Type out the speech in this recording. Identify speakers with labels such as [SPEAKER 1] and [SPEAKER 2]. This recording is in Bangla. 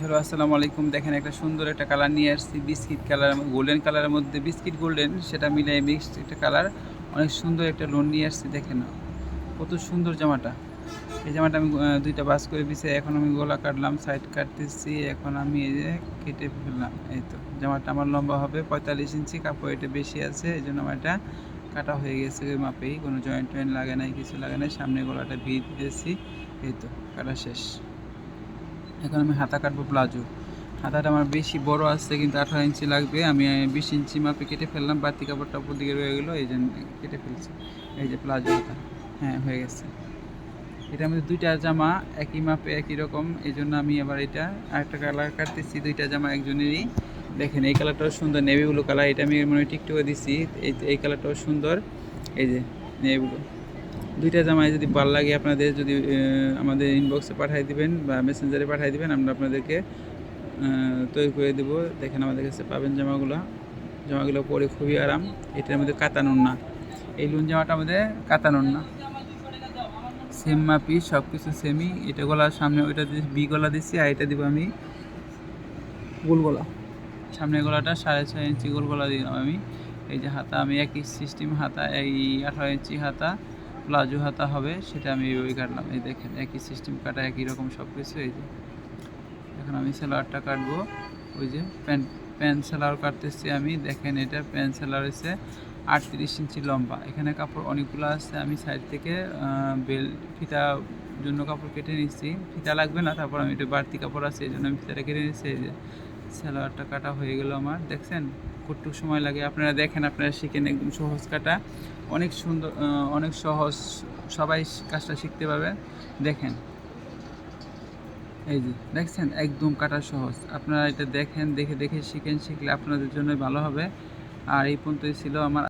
[SPEAKER 1] হ্যালো, আসসালামু আলাইকুম। দেখেন একটা সুন্দর একটা কালার নিয়ে আসছি, বিস্কিট কালার, গোল্ডেন কালারের মধ্যে বিস্কিট গোল্ডেন সেটা মিলে মিক্সড একটা কালার। অনেক সুন্দর একটা লোন নিয়ে আসছি। দেখেন কত সুন্দর জামাটা। এই জামাটা আমি দুইটা বাস করে দিয়েছি। এখন আমি গলা কাটলাম, সাইড কাটতেছি। এখন আমি এই যে কেটে ফেললাম। এই তো জামাটা আমার লম্বা হবে 45 ইঞ্চি, কাপড় এটা বেশি আছে, এই জন্য আমার এটা কাটা হয়ে গেছে ওই মাপেই। কোনো জয়েন্ট টয়েন্ট লাগে নাই, কিছু লাগে নাই। সামনে গলাটা ভি দিয়েছি। এই তো কাটা শেষ। এখন আমি হাতা কাটবো প্লাজো। হাতাটা আমার বেশি বড় আসছে, কিন্তু 18 ইঞ্চি লাগবে। আমি 20 ইঞ্চি মাপে কেটে ফেললাম, বাড়তি কাপড়টা উপর দিকে রয়ে গেলো, এই জন্য কেটে ফেলছি। এই যে প্লাজো হাতা, হ্যাঁ হয়ে গেছে। এটার মধ্যে দুইটা জামা একই মাপে একই রকম, এই জন্য আমি আবার এটা আরেকটা কালার কাটতেছি। দুইটা জামা একজনেরই। দেখেন এই কালারটাও সুন্দর, নেভি ব্লু কালার। এটা আমি মনে হয় টিকটকে দিছি। এই কালারটাও সুন্দর। এই যে নেভি ব্লু। দুইটা জামাই যদি ভালো লাগে আপনাদের, যদি আমাদের ইনবক্সে পাঠিয়ে দিবেন বা মেসেঞ্জারে পাঠিয়ে দিবেন, আমরা আপনাদেরকে তৈরি করে দেবো। দেখেন আমাদের কাছে পাবেন জামাগুলো পরে খুবই আরাম। এটার মধ্যে কাতানোর না, এই লুন জামাটা আমাদের কাতানোর না, সেম মাপি, সব কিছু সেমই। এটা গলার সামনে ওইটা বি গলা দিচ্ছি, আর এটা দিব আমি গোল গলা। সামনের গলাটা 6.5 ইঞ্চি গোল গলা দিলাম আমি। এই যে হাতা আমি একই সিস্টেম হাতা, এই 18 ইঞ্চি হাতা প্লাজো হাতা হবে, সেটা আমি এইভাবে কাটলাম। এই দেখেন একই সিস্টেম কাটা, একই রকম সব কিছু। এই যে এখন আমি সেলোয়ারটা কাটবো। ওই যে প্যান্ট সেলোয়ার কাটতেছি আমি। দেখেন এটা প্যান্ট সেলোয়ার হচ্ছে 38 ইঞ্চি লম্বা। এখানে কাপড় অনেকগুলো আছে, আমি সাইড থেকে বেল ফিতা জন্য কাপড় কেটে নিচ্ছি। ফিতা লাগবে না, তারপর আমি একটু বাড়তি কাপড় আছে, এই জন্য আমি ফিতাটা কেটে নিচ্ছি। এই যে সেলোয়ারটা কাটা হয়ে গেল আমার। দেখছেন কতটুকু সময় লাগে, আপনারা দেখেন, আপনারা শিখেন। একদম সহজ কাটা, অনেক সুন্দর, অনেক সহজ। সবাই কাজটা শিখতে পারবে। দেখেন এই যে দেখছেন একদম কাটা সহজ। আপনারা এটা দেখেন, দেখে দেখে শিখেন, শিখলে আপনাদের জন্যই ভালো হবে। আর এই পর্যন্তই ছিল আমার।